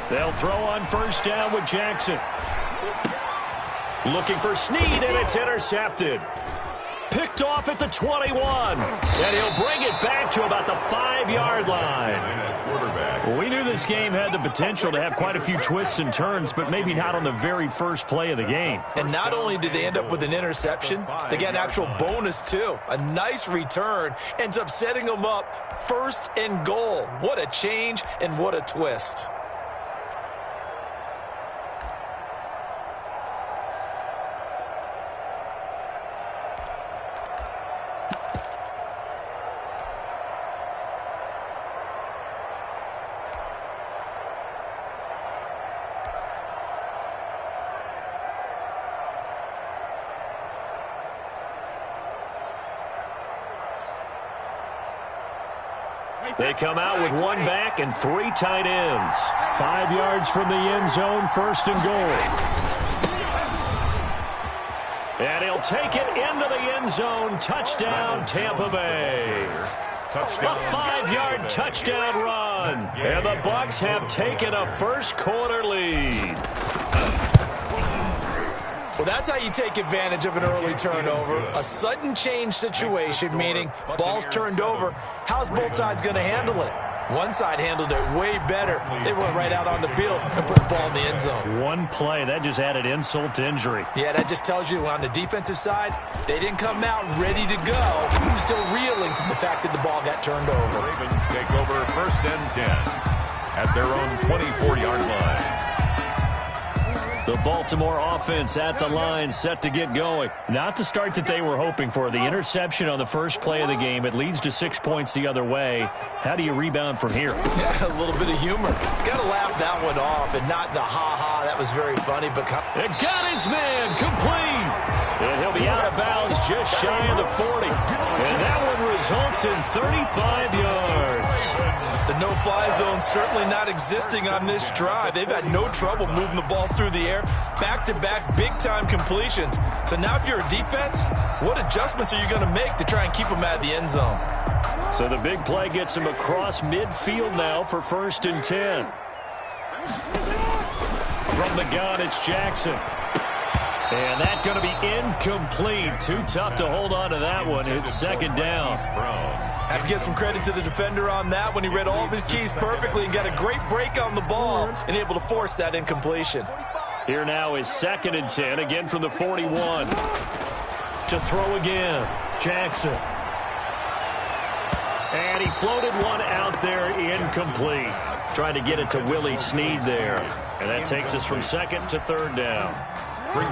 They'll throw on first down with Jackson. Looking for Snead, and it's intercepted. Picked off at the 21. And he'll bring it back to about the 5-yard line. We knew this game had the potential to have quite a few twists and turns, but maybe not on the very first play of the game. And not only did they end up with an interception, they got an actual bonus too. A nice return ends up setting them up first and goal. What a change and what a twist. They come out with one back and 3 tight ends. 5 yards from the end zone, first and goal. And he'll take it into the end zone. Touchdown, Tampa Bay. A 5-yard touchdown run. And the Bucs have taken a first-quarter lead. Well, that's how you take advantage of an early turnover. A sudden change situation, meaning ball's turned over. How's both sides going to handle it? One side handled it way better. They went right out on the field and put the ball in the end zone. One play, that just added insult to injury. Yeah, that just tells you on the defensive side, they didn't come out ready to go. Still reeling from the fact that the ball got turned over. Ravens take over first and 10 at their own 24-yard line. The Baltimore offense at the line, set to get going. Not the start that they were hoping for. The interception on the first play of the game. It leads to 6 points the other way. How do you rebound from here? Yeah, a little bit of humor. Got to laugh that one off and not the ha-ha. That was very funny. But it got his man complete. And he'll be out of bounds just shy of the 40. And that one results in 35 yards. The no-fly zone certainly not existing on this drive. They've had no trouble moving the ball through the air. Back-to-back big-time completions. So now if you're a defense, what adjustments are you going to make to try and keep them out of the end zone? So the big play gets him across midfield now for first and 10. From the gun, it's Jackson. And that's going to be incomplete. Too tough to hold on to that one. It's second down. Have to give some credit to the defender on that when he read all of his keys perfectly and got a great break on the ball and able to force that incompletion. Here now is second and 10, again from the 41. To throw again, Jackson. And he floated one out there, incomplete. Trying to get it to Willie Snead there. And that takes us from second to third down.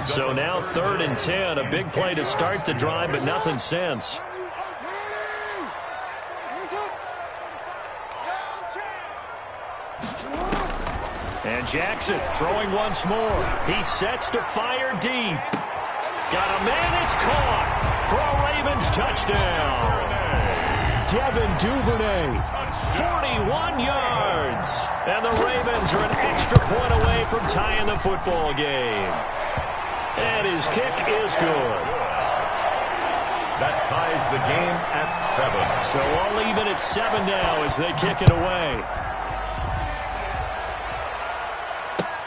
So now third and 10, a big play to start the drive, but nothing since. And Jackson throwing once more. He sets to fire deep. Got a man, it's caught for a Ravens touchdown. Devin Duvernay, 41 yards. And the Ravens are an extra point away from tying the football game. And his kick is good. That ties the game at 7. So all even at 7 now as they kick it away.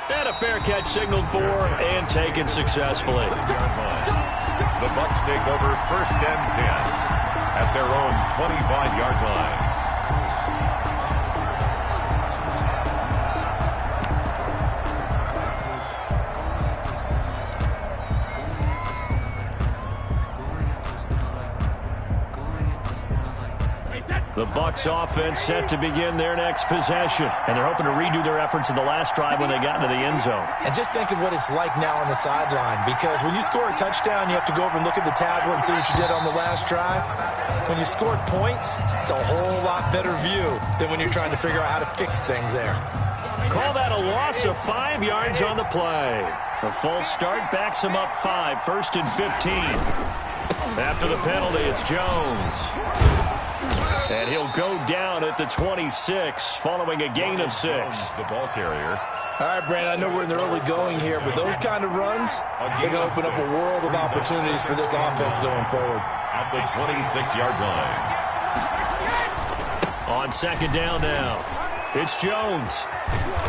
And a fair catch signaled for and taken successfully. The Bucs take over first and 10 at their own 25-yard line. The Bucs offense set to begin their next possession. And they're hoping to redo their efforts in the last drive when they got into the end zone. And just think of what it's like now on the sideline. Because when you score a touchdown, you have to go over and look at the tablet and see what you did on the last drive. When you scored points, it's a whole lot better view than when you're trying to figure out how to fix things there. Call that a loss of 5 yards on the play. A false start backs him up 5, first and 15. After the penalty, it's Jones. And he'll go down at the 26, following a gain of 6. The ball carrier. All right, Brandon, I know we're in the early going here, but those kind of runs, they can open up a world of opportunities for this offense going forward. At the 26-yard line. On second down now. It's Jones.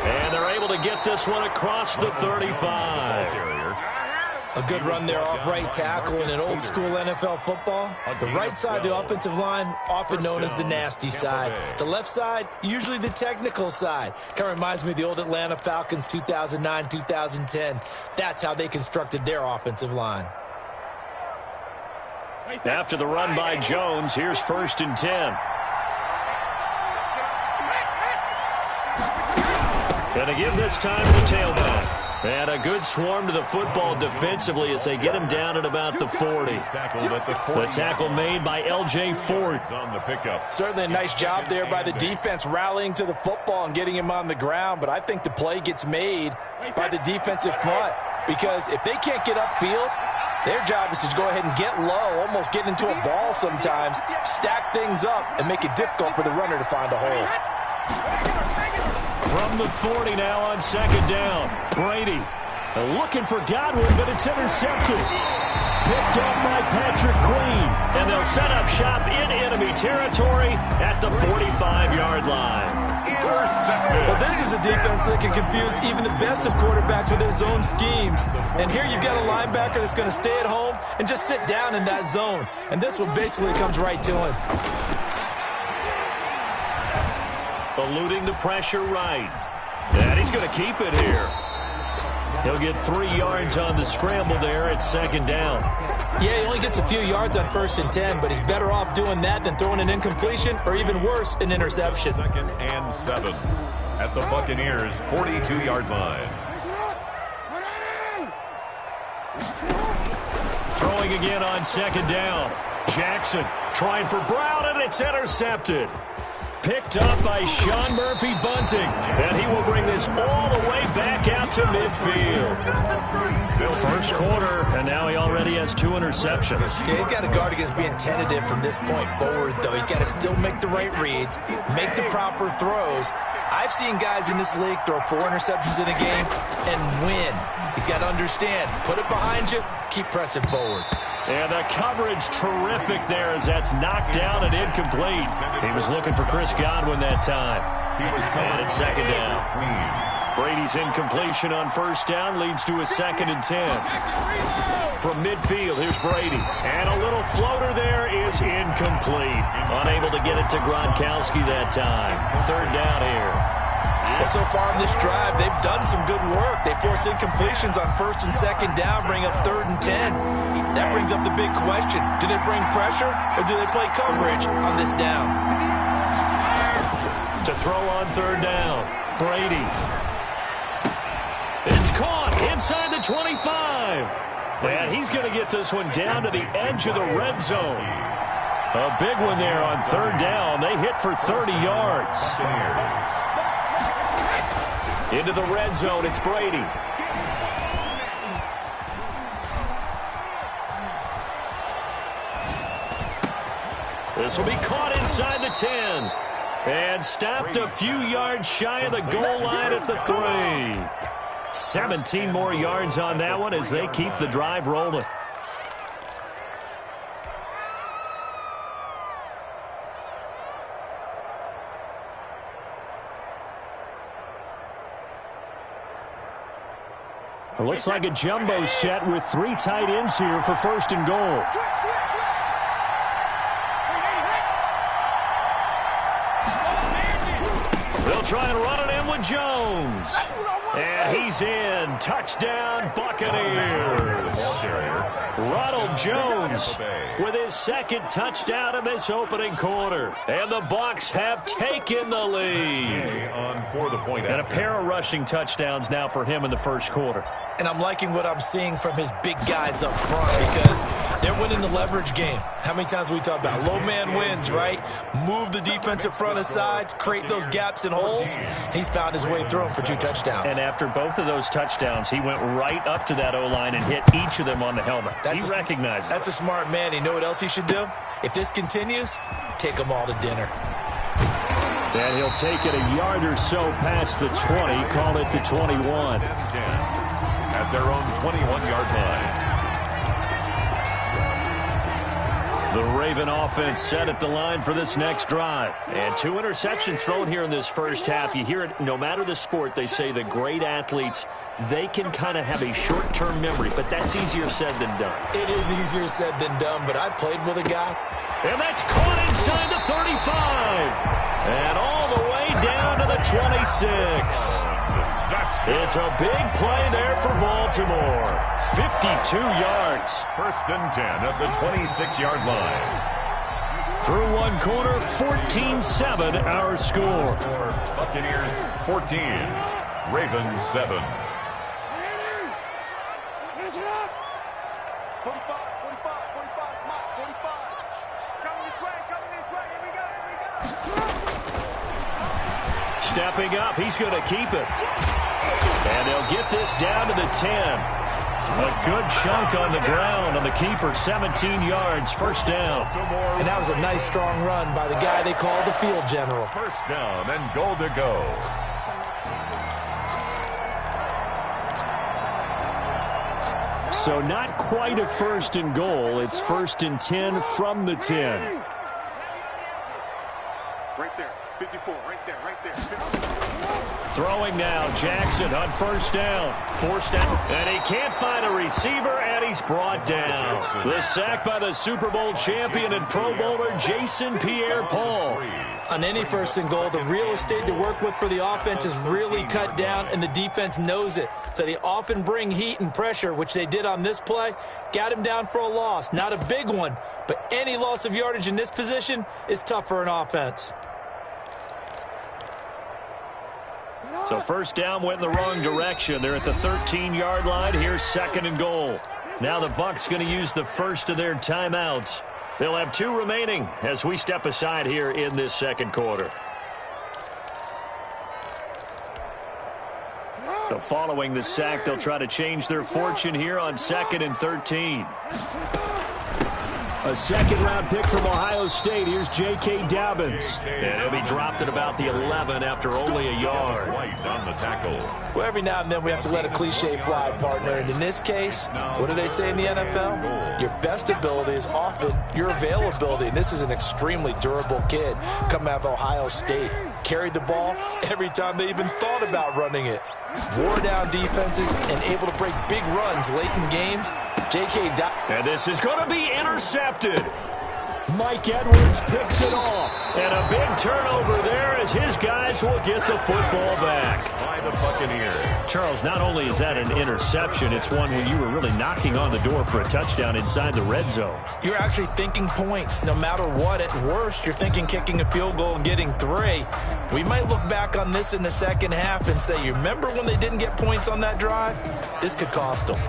And they're able to get this one across the 35. A good run there off right tackle in an old-school NFL football. The right side of the offensive line, often known as the nasty side. The left side, usually the technical side. Kind of reminds me of the old Atlanta Falcons 2009-2010. That's how they constructed their offensive line. After the run by Jones, here's 1st and 10. Gonna give this time to the tailback. And a good swarm to the football defensively as they get him down at about the 40. The tackle made by L.J. Ford. Certainly a nice job there by the defense rallying to the football and getting him on the ground, but I think the play gets made by the defensive front because if they can't get upfield, their job is to go ahead and get low, almost get into a ball sometimes, stack things up, and make it difficult for the runner to find a hole. From the 40 now on 2nd down. Brady looking for Godwin, but it's intercepted. Picked up by Patrick Queen. And they'll set up shop in enemy territory at the 45-yard line. Well, this is a defense that can confuse even the best of quarterbacks with their zone schemes. And here you've got a linebacker that's going to stay at home and just sit down in that zone. And this one basically comes right to him. Eluding the pressure right. And he's going to keep it here. He'll get 3 yards on the scramble there at 2nd down. Yeah, he only gets a few yards on 1st and 10, but he's better off doing that than throwing an incompletion or even worse, an interception. 2nd and 7 at the Buccaneers' 42-yard line. Throwing again on 2nd down. Jackson trying for Brown, and it's intercepted. Picked up by Sean Murphy Bunting. And he will bring this all the way back out to midfield. First quarter, and now he already has 2 interceptions. Yeah, he's got to guard against being tentative from this point forward, though. He's got to still make the right reads, make the proper throws. I've seen guys in this league throw 4 interceptions in a game and win. He's got to understand, put it behind you, keep pressing forward. And the coverage terrific there as that's knocked down and incomplete. He was looking for Chris Godwin that time. And it's 2nd down. Brady's incompletion on 1st down leads to a 2nd and 10. From midfield, here's Brady. And a little floater there is incomplete. Unable to get it to Gronkowski that time. 3rd down here. Well, so far in this drive, they've done some good work. They force incompletions on 1st and 2nd down, bring up 3rd and 10. That brings up the big question. Do they bring pressure or do they play coverage on this down? To throw on 3rd down, Brady. It's caught inside the 25. And he's going to get this one down to the edge of the red zone. A big one there on 3rd down. They hit for 30 yards. Into the red zone, it's Brady. This will be caught inside the 10. And stopped a few yards shy of the goal line at the 3. 17 more yards on that one as they keep the drive rolling. It looks like a jumbo set with 3 tight ends here for 1st and goal. They'll try and run it in with Jones. And he's in. Touchdown, Buccaneers. Ronald Jones with his 2nd touchdown in this opening quarter. And the Bucs have taken the lead. And a pair of rushing touchdowns now for him in the 1st quarter. And I'm liking what I'm seeing from his big guys up front because they're winning the leverage game. How many times we talk about low man wins, right? Move the defensive front aside, create those gaps and holes. He's found his way through them for 2 touchdowns. And after both of those touchdowns, he went right up to that O-line and hit each of them on the helmet. He recognized it. That's a smart man. You know what else he should do? If this continues, take them all to dinner. And he'll take it a yard or so past the 20, call it the 21. At their own 21-yard line. The Raven offense set at the line for this next drive. And 2 interceptions thrown here in this first half. You hear it no matter the sport. They say the great athletes, they can kind of have a short-term memory, but that's easier said than done. It is easier said than done, but I played with a guy. And that's caught inside the 35. And all the way down to the 26. It's a big play there for Baltimore. 52 yards. First and 10 at the 26-yard line. Through one quarter, 14-7 our score. Buccaneers 14, Ravens 7. Stepping up, he's going to keep it. And they'll get this down to the 10. A good chunk on the ground on the keeper, 17 yards, first down. And that was a nice, strong run by the guy they call the field general. First down and goal to go. So not quite a first and goal. It's first and 10 from the 10. Right there, 54, right there, right there. 54. Throwing now, Jackson on first down. Forced out, and he can't find a receiver, and he's brought down. The sack by the Super Bowl champion and Pro Bowler Jason Pierre-Paul. On any first and goal, the real estate to work with for the offense is really cut down, and the defense knows it. So they often bring heat and pressure, which they did on this play. Got him down for a loss. Not a big one, but any loss of yardage in this position is tough for an offense. So first down went in the wrong direction. They're at the 13-yard line. Here's second and goal. Now the Bucs going to use the first of their timeouts. They'll have 2 remaining as we step aside here in this second quarter. So following the sack, they'll try to change their fortune here on 2nd and 13. A second-round pick from Ohio State. Here's J.K. Dobbins. And he'll be dropped at about the 11 after only a yard. White on the tackle. Well, every now and then we have to let a cliche fly, partner. And in this case, what do they say in the NFL? Your best ability is often your availability. And this is an extremely durable kid coming out of Ohio State. Carried the ball every time they even thought about running it. Wore down defenses and able to break big runs late in games. J.K. And this is going to be intercepted. Mike Edwards picks it off. And a big turnover there as his guys will get the football back. By the Buccaneers. Charles, not only is that an interception, it's one when you were really knocking on the door for a touchdown inside the red zone. You're actually thinking points no matter what. At worst, you're thinking kicking a field goal and getting 3. We might look back on this in the second half and say, you remember when they didn't get points on that drive? This could cost them.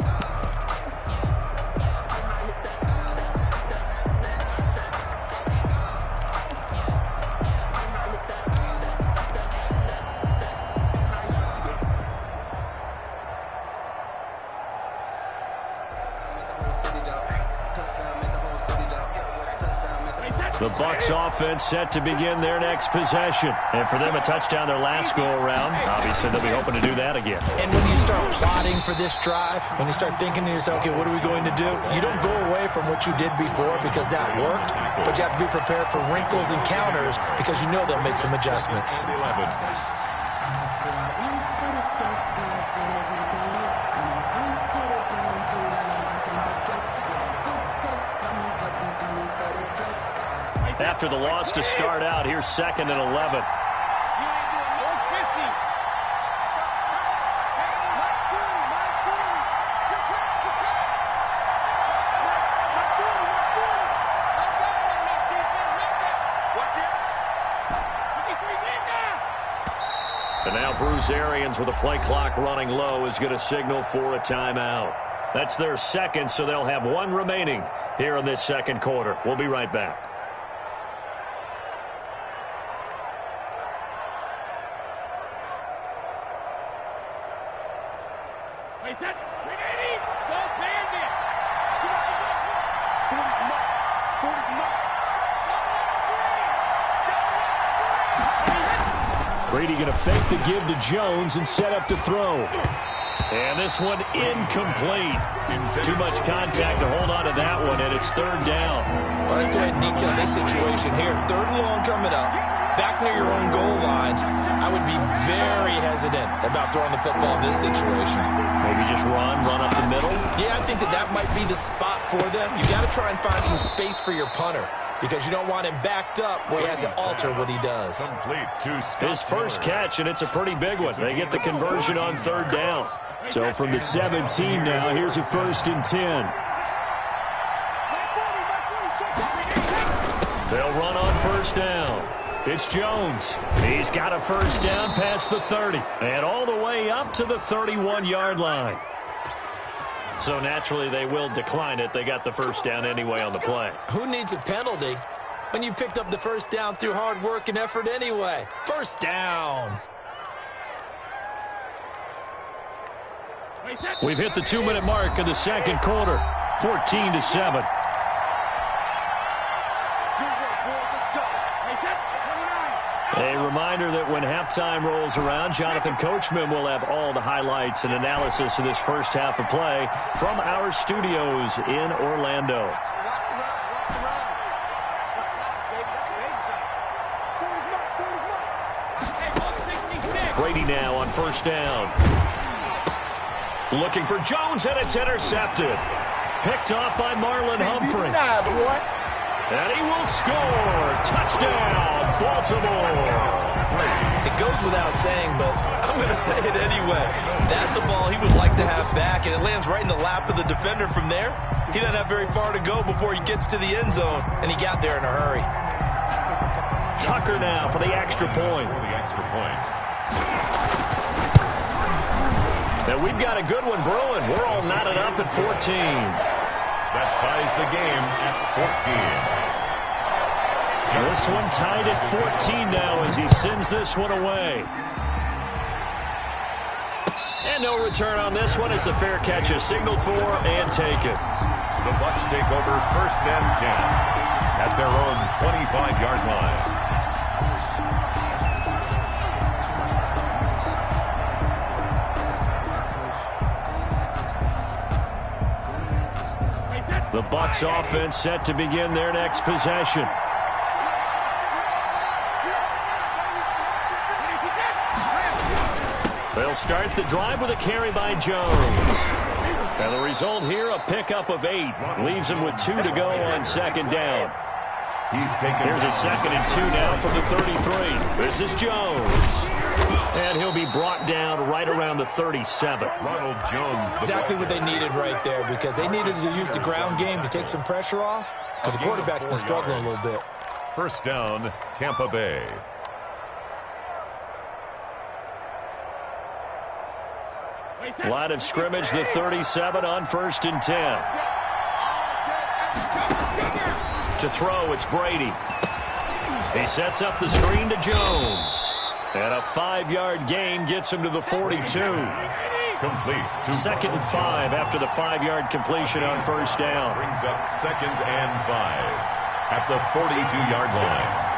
The Bucs offense set to begin their next possession. And for them, a touchdown their last go-around. Obviously, they'll be hoping to do that again. And when you start plotting for this drive, when you start thinking to yourself, okay, what are we going to do? You don't go away from what you did before because that worked, but you have to be prepared for wrinkles and counters because you know they'll make some adjustments. 11. After the loss to start out, here's 2nd and 11. And now Bruce Arians with a play clock running low is going to signal for a timeout. That's their second, so they'll have 1 remaining here in this second quarter. We'll be right back. Brady going to fake the give to Jones and set up to throw. And this one incomplete. Too much contact to hold on to that one, and it's third down. Well, let's go ahead and detail this situation here. Third and long coming up. Back near your own goal line. I would be very hesitant about throwing the football in this situation. Maybe just run up the middle? Yeah, I think that might be the spot for them. You got to try and find some space for your punter because you don't want him backed up where he has to alter what he does. His first catch, and it's a pretty big one. They get the conversion on third down. So from the 17 now, here's a 1st and 10. They'll run on first down. It's Jones. He's got a first down past the 30 and all the way up to the 31-yard line. So naturally they will decline it. They got the first down anyway on the play. Who needs a penalty when you picked up the first down through hard work and effort anyway? First down. We've hit the 2-minute mark of the second quarter. 14-7. A reminder that when halftime rolls around, Jonathan Coachman will have all the highlights and analysis of this first half of play from our studios in Orlando. Brady now on first down. Looking for Jones, and it's intercepted. Picked off by Marlon Humphrey. And he will score. Touchdown, Baltimore. It goes without saying, but I'm going to say it anyway. That's a ball he would like to have back, and it lands right in the lap of the defender from there. He doesn't have very far to go before he gets to the end zone, and he got there in a hurry. Tucker now for the extra point. And we've got a good one brewing. We're all knotted up at 14. That ties the game at 14. This one tied at 14 now as he sends this one away. And no return on this one as the fair catch is signaled for and taken. The Bucs take over 1st and 10 at their own 25-yard line. The Bucs offense set to begin their next possession. They'll start the drive with a carry by Jones. And the result here, a pickup of 8. Leaves him with 2 to go on second down. Here's a 2nd and 2 now from the 33. This is Jones. And he'll be brought down right around the 37. Ronald Jones. Exactly what they needed right there, because they needed to use the ground game to take some pressure off, because the quarterback's been struggling a little bit. First down, Tampa Bay. Line of scrimmage, the 37 on 1st and 10. To throw, it's Brady. He sets up the screen to Jones. And a 5-yard gain gets him to the 42. Complete. 2nd and 5 after the 5-yard completion on first down. Brings up 2nd and 5 at the 42-yard line.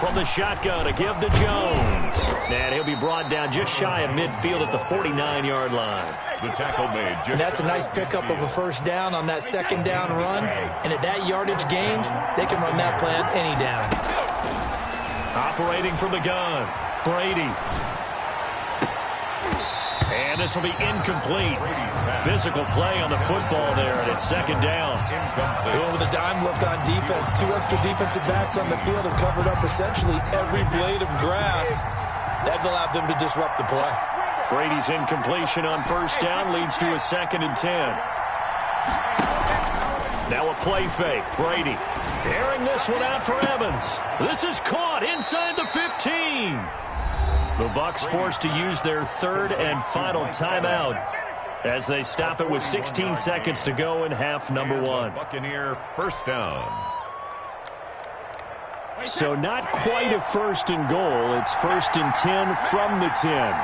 From the shotgun, a give to Jones. And he'll be brought down just shy of midfield at the 49-yard line. The tackle made. And that's a nice pickup of a first down on that second down run. And at that yardage gained, they can run that play on any down. Operating from the gun, Brady. And this will be incomplete. Physical play on the football there, and it's second down. Going with a dime look on defense. 2 extra defensive backs on the field have covered up essentially every blade of grass. That allowed them to disrupt the play. Brady's incompletion on first down leads to a 2nd and 10. Now a play fake. Brady airing this one out for Evans. This is caught inside the 15. The Bucs forced to use their 3rd and final timeout as they stop it with 16 seconds to go in half number 1. Buccaneer first down. So not quite a 1st and goal. It's 1st and 10 from the 10.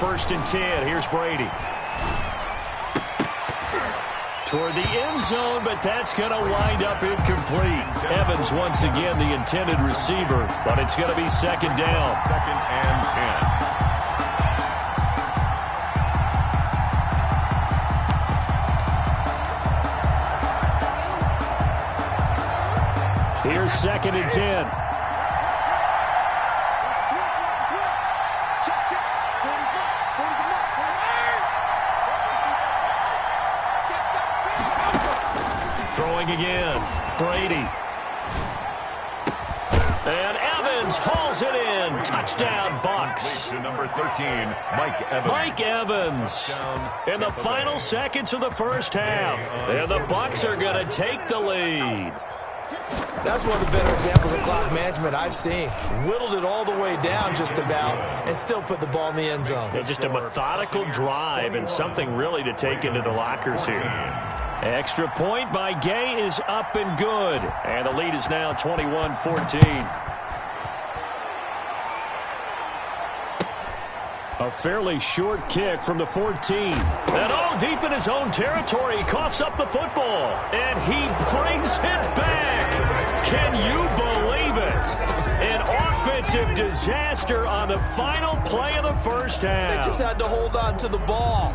1st and 10. Here's Brady. Toward the end zone, but that's going to wind up incomplete. Evans once again the intended receiver, but it's going to be 2nd down. 2nd and 10. Here's 2nd and 10. Throwing again. Brady. And Evans hauls it in. Touchdown, Bucks. To number 13, Mike Evans. Mike Evans in the final seconds of the first half. And the Bucks are going to take the lead. That's one of the better examples of clock management I've seen. Whittled it all the way down just about and still put the ball in the end zone. Yeah, just a methodical drive and something really to take into the lockers here. Extra point by Gay is up and good. And the lead is now 21-14. A fairly short kick from the 14. And all deep in his own territory, he coughs up the football. And he brings it back. Can you believe it? An offensive disaster on the final play of the first half. They just had to hold on to the ball.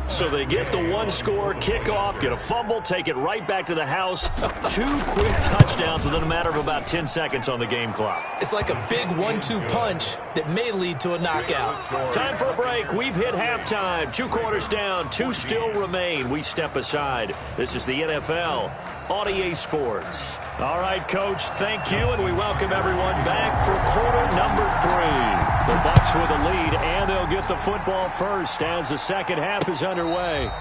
So they get the one-score kickoff, get a fumble, take it right back to the house. 2 quick touchdowns within a matter of about 10 seconds on the game clock. It's like a big 1-2 punch that may lead to a knockout. Time for a break. We've hit halftime. 2 quarters down, 2 still remain. We step aside. This is the NFL on EA Sports. All right, Coach, thank you, and we welcome everyone back for quarter number 3. The Bucks with the lead, and they'll get the football first as the second half is underway.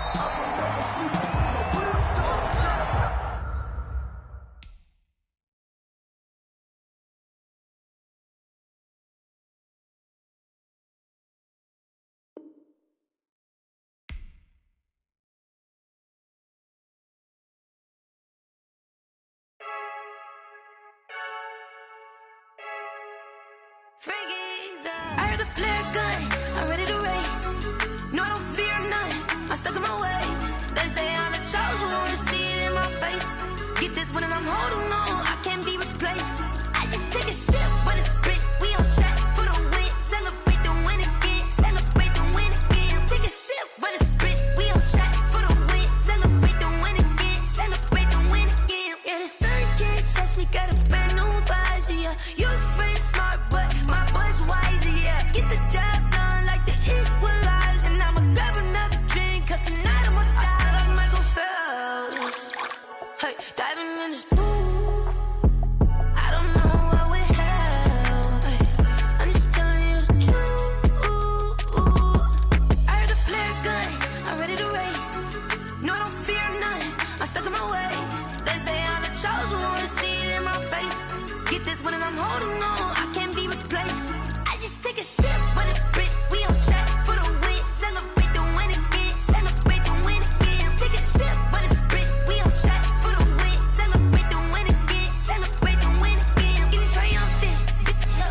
I heard the flare gun, I'm ready to race. No, I don't fear none, I'm stuck in my ways. They say I'm the chosen one, to see it in my face. Get this one and I'm holding on, I can't be replaced. I just take a sip, but it's split, we on track for the win. Celebrate the win again, celebrate the win again. Take a sip, but it's split, we on track for the win. Celebrate the win again, celebrate the win again. Yeah, the sun can't touch me, got a brand new visor, yeah. You're friend smart, but my bud's wiser, yeah. Get the job done like the equalizer. And I'ma grab another drink, cause tonight I'ma die like Michael Phelps. Hey, diving in this pool, I don't know what would help. Hey, I'm just telling you the truth. I heard the flare gun, I'm ready to race. No, I don't fear none, I'm stuck in my ways. They say I'm the chosen one, to see it in my face. Get this one and I'm holding on, I can't be replaced. I just take a sip, but it's split, we on track for the win. Celebrate the win again, celebrate the win again. Take a sip, but it's split, we on track for the win. Celebrate the win again, celebrate the win again. Get it triumphant,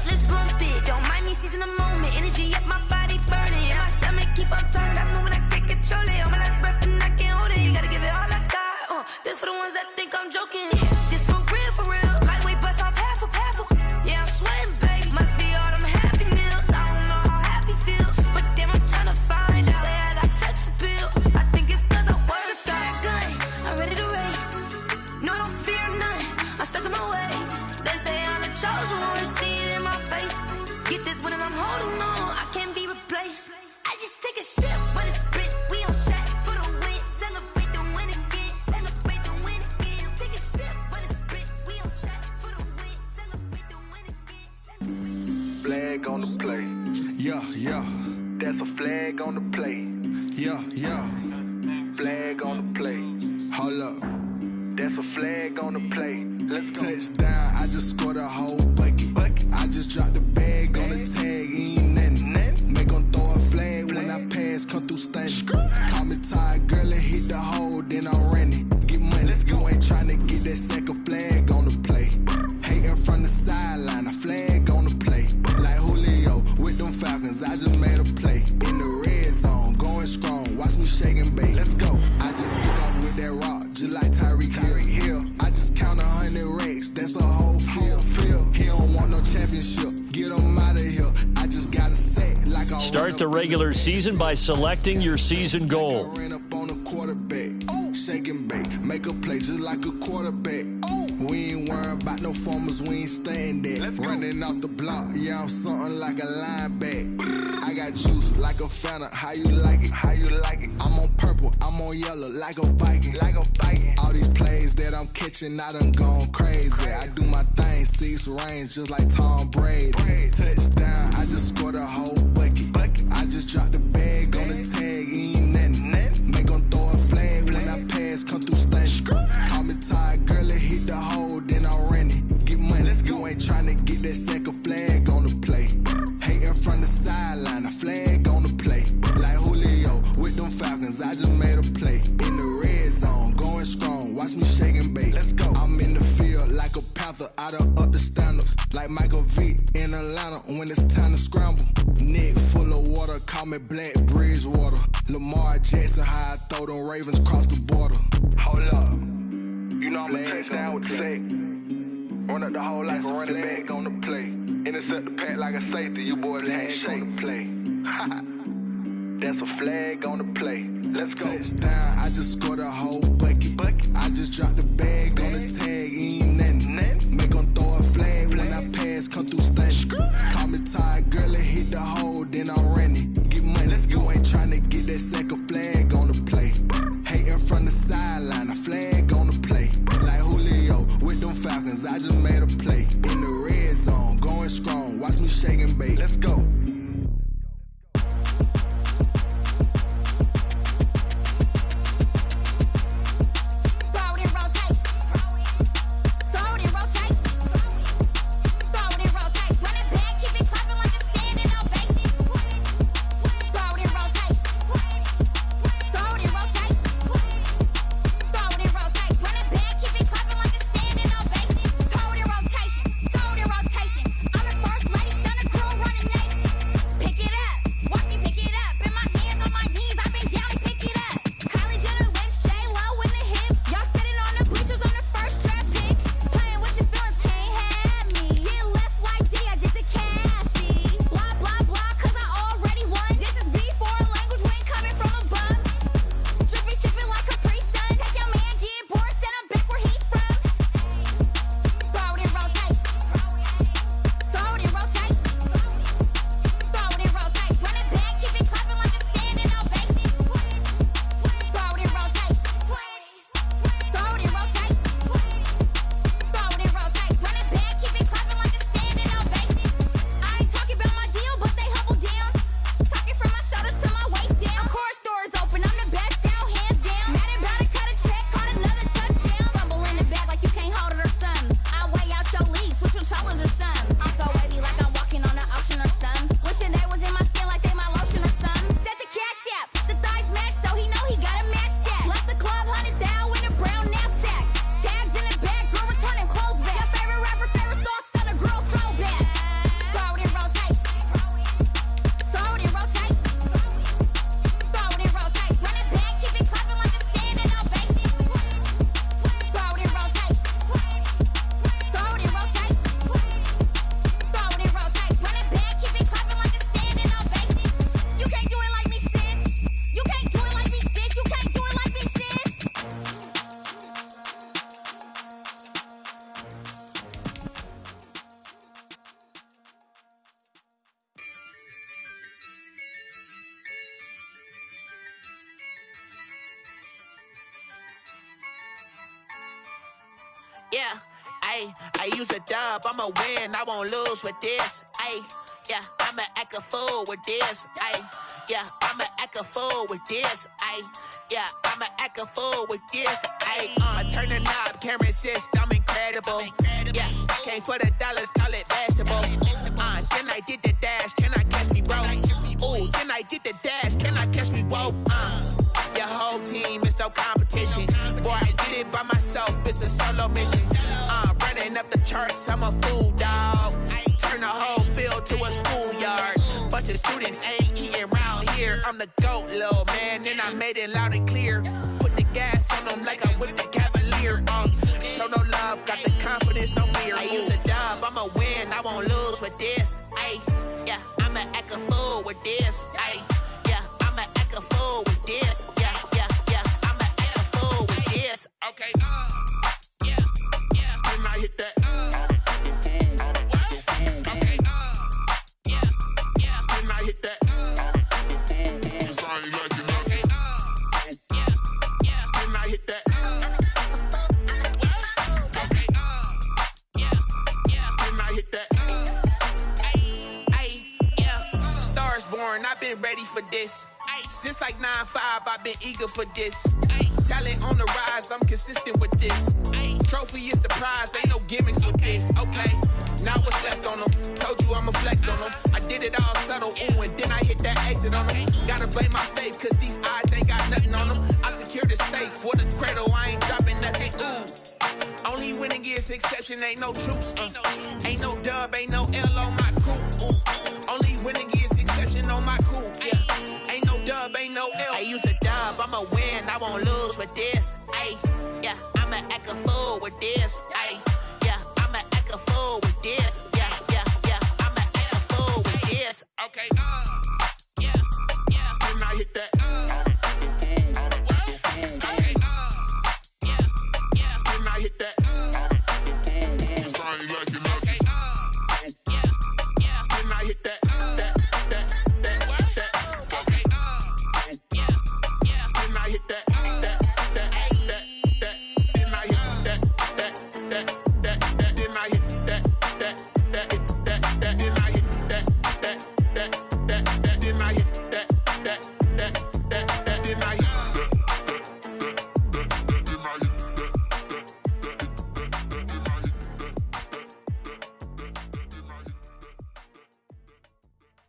let's bump it. Don't mind me seizing the moment, energy up my body burning. My stomach keep up turning, stop moving, I can't control it. On my last breath and I can't hold it, you gotta give it all I got. This for the ones that think I'm joking. This for real, lightweight bust off half a. Yeah, I'm sweating, babe, must be all them happy meals. I don't know how happy feels, but damn, I'm tryna find out. Say I got sex appeal, I think it's cause I work got a gun, I'm ready to race. No, I don't fear none, I'm stuck in my ways. They say I'm the chosen one, to see it in my face. Get this one and I'm holding on, I can't be replaced. I just take a sip, but it's split, we on track for the win. Celebrate the win again, celebrate the win again. Take a sip, but it's split, we on track for the win. Celebrate the win again, celebrate. Flag on the play. Yeah, yeah. That's a flag on the play. Yeah, yeah. Flag on the play. Hold up. That's a flag on the play. Let's go. Touchdown, I just scored a whole bucket. I just dropped the bag on the tag, ain't nothing. Make 'em throw a flag when I pass, come through stunning. Call me tired, girl, and hit the hole, then I'm running. Get money, you ain't tryna get that second flag on the play. Hating from the sideline, a flag on the play. Like Julio with them Falcons, the regular season by selecting your season goal. Ran up on a quarterback, shake and bake, make a play just like a quarterback. We ain't worrying about no formers, we ain't staying there. Running off the block, yeah, I'm something like a linebacker. I got juice like a Fanta, how you like it? How you like it? I'm on purple, I'm on yellow, like a Viking. Like a Viking. All these plays that I'm catching, I done gone crazy. I do my thing, 6 range, just like Tom Brady. Touchdown, I just scored a whole bucket. I just dropped the bag on the tag, ain't nothing. Make 'em throw a flag when I pass, come through stunning. Call me tired, girl, it hit the hole, then I ran it. Get money, you ain't tryna get that second flag on the play. Hating from the sideline, a flag on the play. Like Julio with them Falcons, I just made a play. In the red zone, going strong, watch me shake and bake. I'm in the field like a Panther, I done up the standards. Like Michael Vick in Atlanta when it's time to scramble. Neck full of water, call me Black Bridgewater. Lamar Jackson, how I throw them Ravens across the border. Hold up, you know I'm a touchdown with the sack. Run up the whole like a running back on the play. Intercept the pack like a safety, you boys ain't shake the play. That's a flag on the play. Let's go. Touchdown, I just scored a whole bucket. I just dropped the bag on the tag, ain't nothing. Make 'em throw a flag when I pass, come through stunning. Call me tired, girl, it hit the hole, then I ran it. Get money, you ain't tryna get that second flag on the play. Hating from the sideline, a flag on the play. Like Julio with them Falcons, I just made a play. In the red zone, going strong, watch me shake and bake. Let's go. Yeah, I use a dub, I'ma win, I won't lose with this. Yeah, I'ma act a fool with this. Yeah, I'ma act a fool with this. Yeah, I'ma act a fool with this. Turn the knob, camera assist, I'm incredible. Yeah, came for the dollars, call it vegetable. Then I did the dash, can I catch me, bro? Ooh, then I did the dash, can I catch me, whoa? Your whole team is no competition. Boy, I did it by myself, it's a solo mission. Running up the charts, I'm a fool, dog. Turn the whole field to a schoolyard. Bunch of students ain't eating round here. I'm the GOAT, little man, and I made it loud and clear. Put the gas on them like I'm with the Cavalier. Show no love, got the confidence, no fear. I use a dub, I'ma win, I won't lose with this. Yeah, I'm I'ma act a fool with this. Ay, yeah, I'ma act a fool with this. Yeah, yeah, yeah, I'ma act a fool with this. Okay, yeah, yeah. When I hit that, okay, yeah, yeah. When I hit that, I ain't like it. Okay, yeah, yeah. When I hit that, okay, yeah, yeah. When I hit that. Stars born, I've been ready for this. Since like 9-5, I've been eager for this. Talent on the rise, I'm consistent with this. Trophy is the prize, ain't no gimmicks with this. Okay, now what's left on them? Told you I'ma flex on them. I did it all subtle, ooh, and then I hit that exit on them. Gotta blame my faith, cause these odds ain't got nothing on them. I secured the safe for the cradle, I ain't dropping nothing, ooh. Only winning is exception, ain't no truce. Ain't no dub, ain't no L on my crew. Ooh. Only winning is exception on my cool. Yeah, ain't no dub, ain't no L. I use a dub, I'ma win, I won't lose with this. Ay, yeah, I'ma act a fool with this. Ay, yeah, I'ma act a fool with this. Yeah, yeah, yeah, I'ma act a fool with this. Okay, yeah, yeah. When I hit that.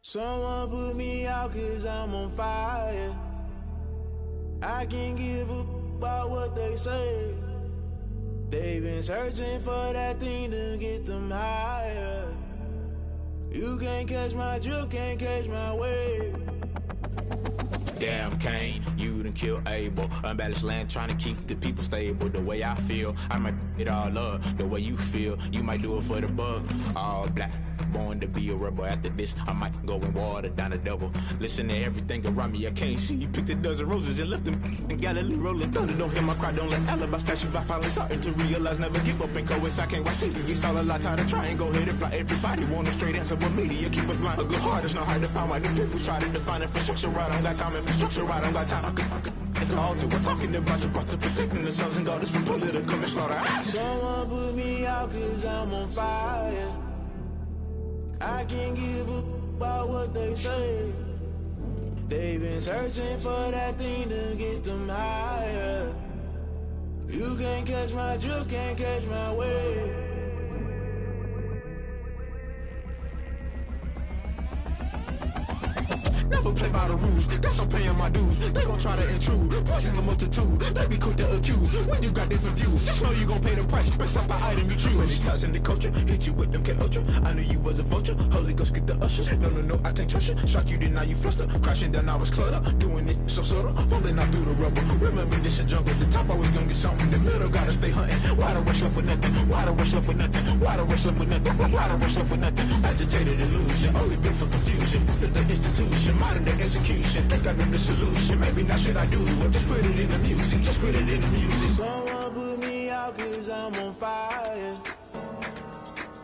Someone put me out cause I'm on fire. I can't give up about what they say. They've been searching for that thing to get them higher. You can't catch my drift, can't catch my wave. Damn, Kane, you done killed Abel. Unbalanced land, trying to keep the people stable. The way I feel, I might it all up. The way you feel, you might do it for the bug. All black, born to be a rebel. After this, I might go and water down the devil. Listen to everything around me, I can't see. You picked a dozen roses and left them in Galilee rolling thunder. Don't hear my cry, don't let alibis pass you by. Finally starting to realize, never give up and coast. I can't watch TV, it's all a lot. Time to try and go ahead and fly. Everybody want a straight answer, but media keep us blind. A good heart is not hard to find. Why the people try to define infrastructure right? I don't got time, infrastructure right, I don't got time. I could it's all to we're talking about you, about to protecting the sons and daughters from political and slaughter. Someone put me out cause I'm on fire. I can't give up about what they say. They've been searching for that thing to get them higher. You can't catch my drift, can't catch my wave. Never play by the rules, that's I'm paying my dues. They gon' try to intrude, poison the multitude. They be quick to accuse, when you got different views. Just know you gon' pay the price, based off the item you choose. Many times in the culture, hit you with them can ultra. I knew you was a vulture, Holy Ghost get the ushers. No, I can't trust you. Shock you, then now you fluster. Crashing down, I was cluttered. Doing this so subtle, falling out through the rubble. Remember this a jungle, the top always gonna get something. The middle gotta stay hunting. Why the rush left for nothing? Why the rush left for nothing? Why the rush left for nothing? Why the rush left for nothing? Agitated illusion, only built for confusion. The institution, modern day execution. Think I know the solution. Maybe not should I do it? Just put it in the music. Just put it in the music. Someone put me out cause I'm on fire.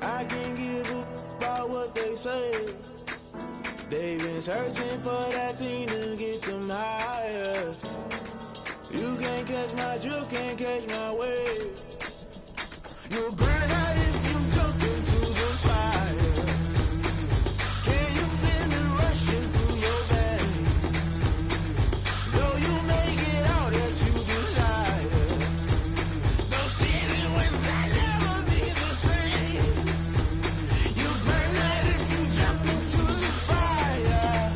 I can't give up about what they say. They've been searching for that thing to get them higher. You can't catch my drift, can't catch my wave. You'll burn out if you jump into the fire. Can you feel it rushing through your veins? Though you may get all that you desire, no ceiling when that never be the same. You burn out if you jump into the fire.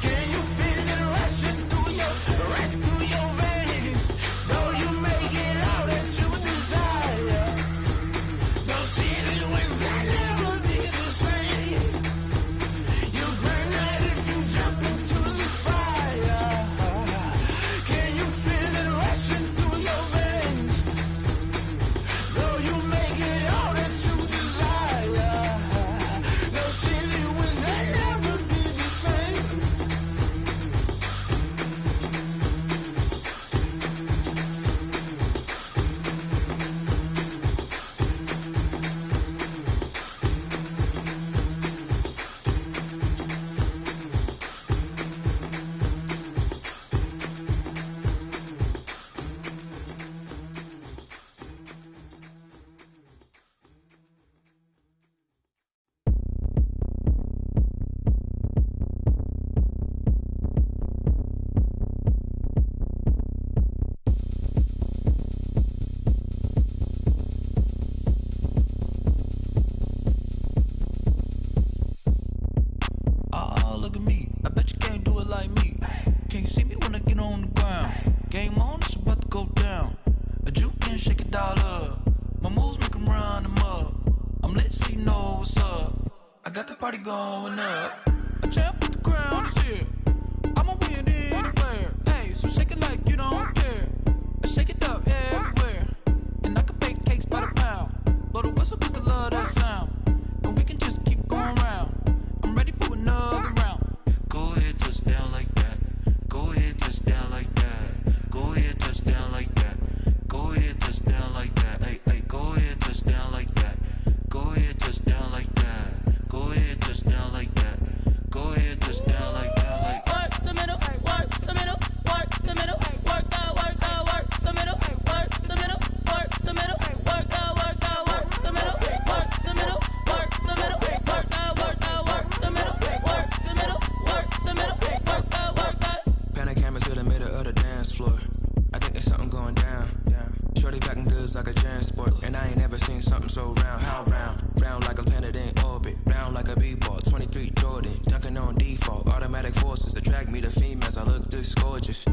Can you feel it rushing through your veins? Though you may get all that you desire. I got the party going up. A champ with the crown is here. I'ma win anywhere. Hey, so shake it like you don't care. I shake it up everywhere. And I can bake cakes by the pound. Blow the whistle cause I love that sound. And we can just keep going round. I'm ready for another round. Go ahead, touch down like that. Go ahead, touch down like that. Go ahead, touch down like that. Go ahead, touch down like that. Hey, hey, go ahead, touch down like that. Go ahead, touch down like that. Go ahead, touch down like that. Go ahead, touch down like that. Like work the middle, work the middle, work the middle, work the middle, work the middle, work the middle, work the middle, work the middle, work the middle, work the middle, work the middle, work the middle, work the. Pan a camera to the middle of the dance floor. I think there's something going down. Shorty backing goods like a transport, and I ain't never seen something so round. How round? Round like a planet in orbit, round like a b-ball. 23 Jordan, dunking on default. Automatic forces attract me to females. I look this gorgeous.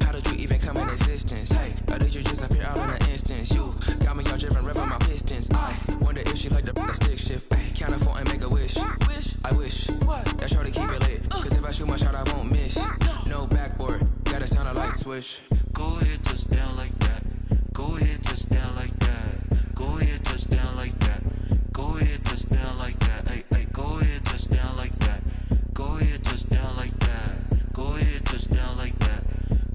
How did you even come in existence? Hey, or did you just appear out in an instance? You got me all driven, revving my pistons. I wonder if she like the stick shift. Hey, count a 4 and make a wish. I wish that shorty keep it lit. Cause if I shoot my shot, I won't miss. No backboard, gotta sound a light switch. go ahead, touch down like that. Go ahead, touch down like that. Go ahead, touch down like that. Go ahead, touch down like that. Hey, hey, go ahead, touch down like that. Go ahead, touch down like that. Go ahead, touch down like that.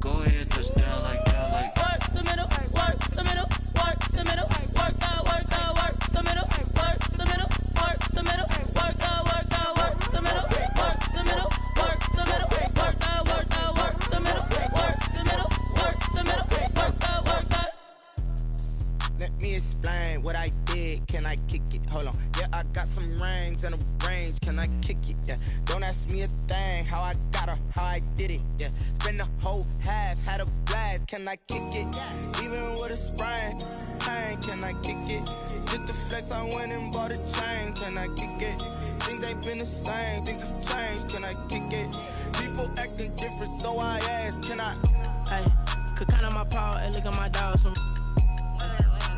Go ahead, touch down like that. Like work the middle, work the middle, work the middle, work the middle, work the middle, work the middle, work the middle, work the middle, work the middle, work the middle, work the middle, work the middle, work the. Let me explain what I did. Can I kick it? Hold on. Yeah, I got some rings and a range. Can I kick it? Yeah. Don't ask me a thing. How I got her, how I did it. Yeah. Spend the whole half, had a blast. Can I kick it? Even with a sprain. Hey, can I kick it? Just the flex, I went and bought a chain. Can I kick it? Things ain't been the same. Things have changed. Can I kick it? People acting different, so I ask. Can I? Hey, could count on my power and look at my dogs from.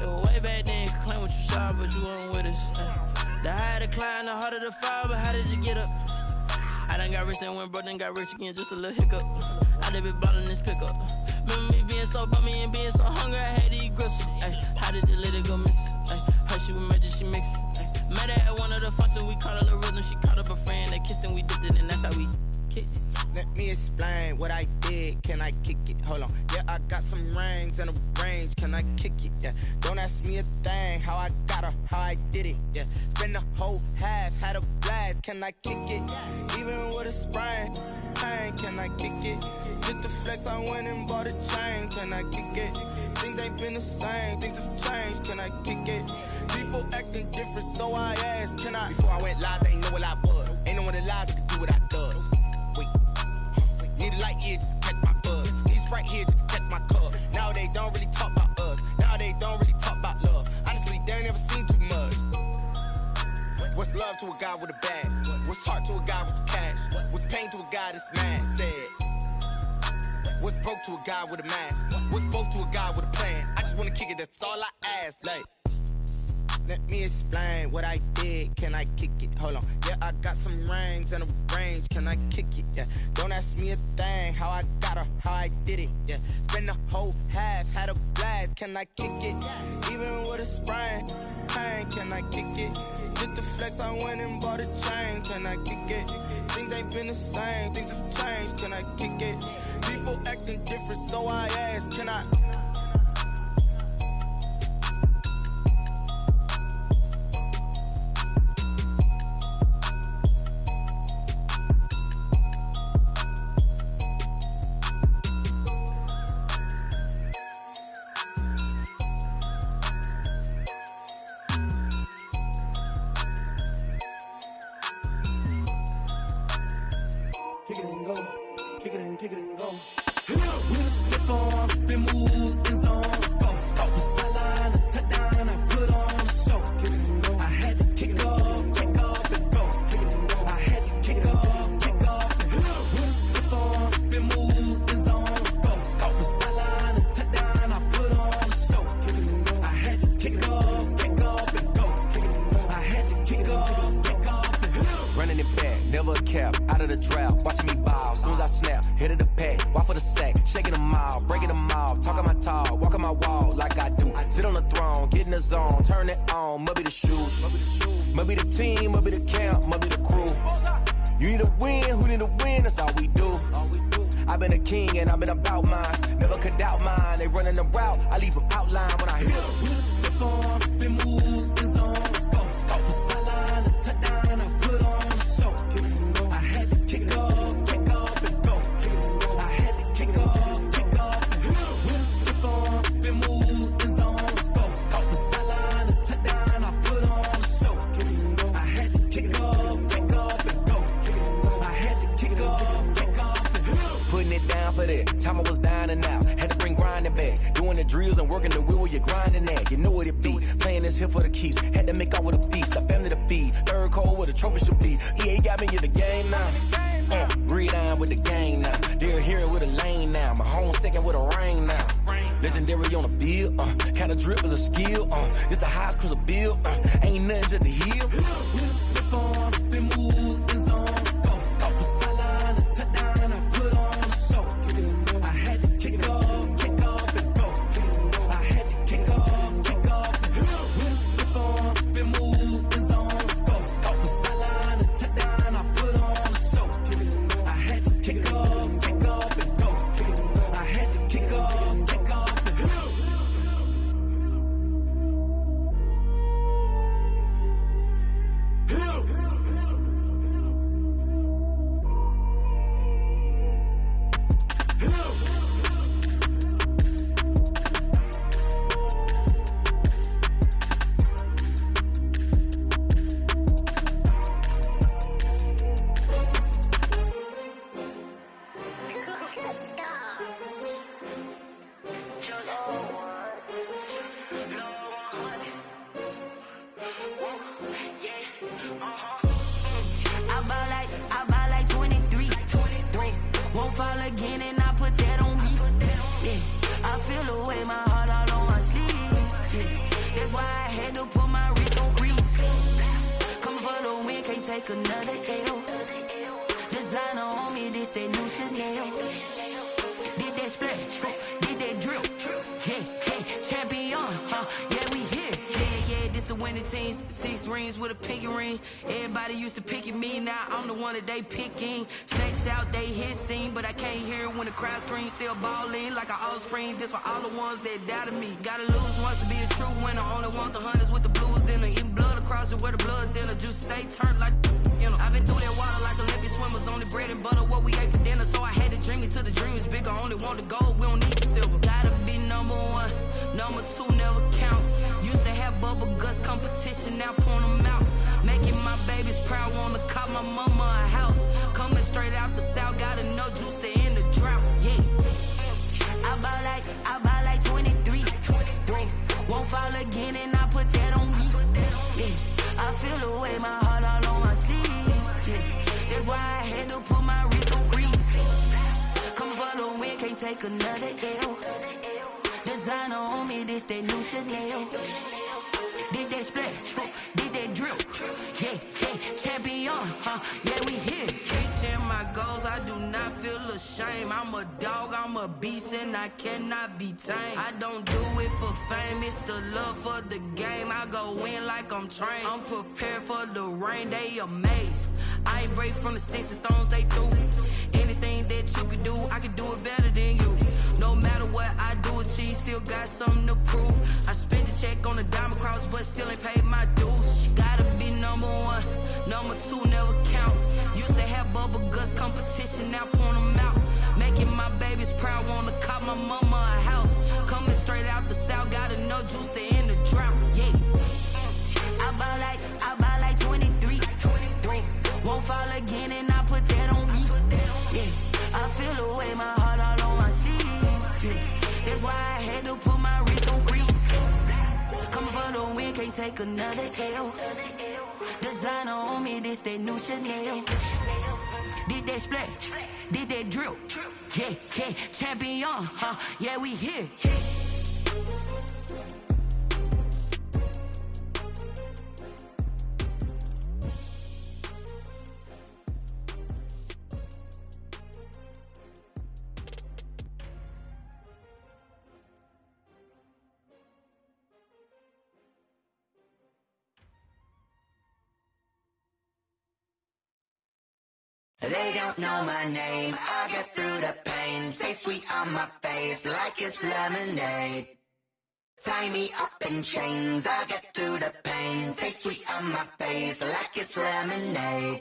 It was way back then, could claim what you saw, but you weren't with us. The higher the climb, the harder the fall, but how did you get up? I done got rich, then went broke, then got rich again, just a little hiccup. I done been ballin' this pickup. Remember me being so bummy and being so hungry, I had to eat gristle. Ay, how did you let it go miss? Ay, how she was magic, she mixed. Met her at one of the functions, we caught a little rhythm, she caught up a friend, they kissed and we dipped it, and that's how we kicked it. Let me explain what I did. Can I kick it? Hold on. Yeah, I got some rings and a range. Can I kick it? Yeah. Don't ask me a thing. How I got her, how I did it. Yeah. Spend the whole half, had a blast. Can I kick it? Even with a sprain. Hey, can I kick it? Just the flex, I went and bought a chain. Can I kick it? Things ain't been the same. Things have changed. Can I kick it? People acting different, so I asked. Can I? Before I went live, they ain't know what I was. Ain't no one alive that could do what I does. Wait. Need a light here just to catch my buzz. Need Sprite here just to catch my cup. Now they don't really talk about us. Now they don't really talk about love. Honestly, they ain't never seen too much. What's love to a guy with a bag? What's heart to a guy with some cash? What's pain to a guy that's mad? Said. What's broke to a guy with a mask? What's both to a guy with a plan? I just wanna kick it, that's all I ask. Like, let me explain what I did. Can I kick it? Hold on. Yeah, I got some rings and a range. Can I kick it? Yeah. Don't ask me a thing. How I got her, how I did it. Yeah. Spend the whole half, had a blast. Can I kick it? Even with a sprain. Hey, can I kick it? Just the flex, I went and bought a chain. Can I kick it? Things ain't been the same. Things have changed. Can I kick it? People acting different, so I ask. Can I? Kick it and go, kick it and kick it and go. With a stiff on, spin move in zone. Let's go. From sideline to touchdown, I put on a show. Kick it and go. I had to kick off and go. Kick it and go. I had to kick off and go. With a stiff on, spin move in zone. Let's go. From sideline to touchdown, I put on a show. Kick it and go. I had to kick off and go. Kick it and go. I had to kick off and go. it back, never a cap, out of the drought, watching me ball, soon as I snap, hit of the pack, walk for the sack, shaking them all, breaking them all, talking my talk, walking my wall like I do, sit on the throne, get in the zone, turn it on, must be the shoes, must be the team, must be the camp, must be the crew, you need a win, who need a win, that's all we do. I've been a king and I've been about mine. Never could doubt mine. They running the route. I leave them outline when I hit them. Step on, spin, move, in zone, scope. From sideline to touchdown, I put on a show. I had to kick off and go. I had to kick off and go. Step on, spin, move, in zone, scope. From sideline to touchdown, I put on a show. I had to kick off and go. I had to kick off and go. Putting it down for that. Time I was down and out. Had to bring grinding back. Doing the drills and working the wheel where you're grinding at. You know what it be. Playing this here for the keeps. Had to make off with a feast. A family to feed. Third cold where the trophy should be. EA got me in the game now. Breed on with the game now. They're here with a lane now. My home second with a rain now. Legendary on the field. Kind of drip is a skill. It's the highest cruiser bill. Ain't nothing just to heal. Step on, spin, move, in zone, scope. From sideline to touchdown, I put on a show. I had to kick off and go. I had to kick off and go. Step on, spin, move, in zone, scope. From sideline to touchdown, I put on a show. I had to kick off and go. I had to kick off and go. I buy like 23. Won't fall again and I put that on me. Yeah, I feel the way my heart all on my sleeve. Yeah, that's why I had to put my wrist on freeze. Coming for the win, can't take another L. Designer on me, this that new Chanel. Did that splash, did that drill. Yeah, champion, yeah, we here. Yeah, this the winning team. 6 rings with a pinky ring. Everybody used to pick at me, now I'm the one that they picking. Snakes out, they hit scene, but I can't hear it when the crowd screams. Still ballin' like an offspring. This for all the ones that doubted me. Gotta lose once to be a true winner. Only want the hunters with the blues in it. Eating blood across it where the blood thinner. Juice stay turned like, you know. I've been through that water like Olympic swimmers. Only bread and butter, what we ate for dinner. So I had to dream it till the dream is bigger. Only want the gold, we don't need the silver. Gotta be number 1, number 2 never count. Used to have bubble guts competition, now point them out. Making my babies proud, wanna cop my mama a house. Coming straight out the south, gotta know juice to end the drought. Yeah, I buy like 23. Won't fall again and I put that on me. Yeah, I feel the way my heart all on my sleeve. Yeah, that's why I had to put my wrist on freeze. Coming for the win, can't take another L. Designer on me, this that new Chanel. Did that splash, did that drill. Yeah, champion, yeah, we here. Reaching my goals, I do not feel ashamed. I'm a dog, I'm a beast, and I cannot be tamed. I don't do it for fame, it's the love for the game. I go in like I'm trained. I'm prepared for the rain, they amazed. I ain't break from the sticks and stones they threw. Anything that you could do, I could do it better than you. No matter what I do, achieve, still got something to prove. I spent the check on the diamond cross, but still ain't paid my dues. Gotta be number 1, number 2 never count. Used to have bubble guts competition, now point them out. Making my babies proud, wanna cop my mama a house. Coming straight out the south, gotta know juice to end the drought. Yeah, I buy like 23. Won't fall again and I put that on me. Yeah, I feel the way my heart all on my sleeve. Yeah, that's why I had to put my wrist on freeze. Coming for the win, can't take another L. Designer on me, this that new Chanel. Did that splash, did that drill. Yeah, champion, yeah, we here. They don't know my name. I get through the pain. Taste sweet on my face like it's lemonade. Tie me up in chains. I get through the pain. Taste sweet on my face like it's lemonade.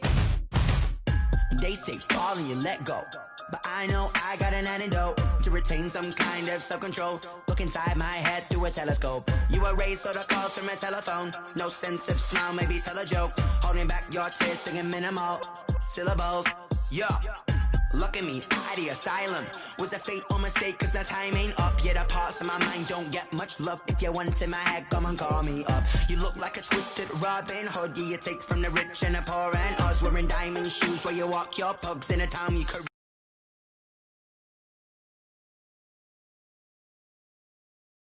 They say fall and you let go, but I know I got an antidote to retain some kind of self-control. Look inside my head through a telescope. You erase all the calls from a telephone. No sense of smile, maybe tell a joke. Holding back your tears, singing minimal syllables. Yeah, look at me, out the asylum. Was a fate or mistake, cause the time ain't up. Yet the parts of my mind don't get much love. If you want in my head, come and call me up. You look like a twisted Robin Hood. Yeah, you take from the rich and the poor and us. Wearing diamond shoes where you walk your pugs in a town you could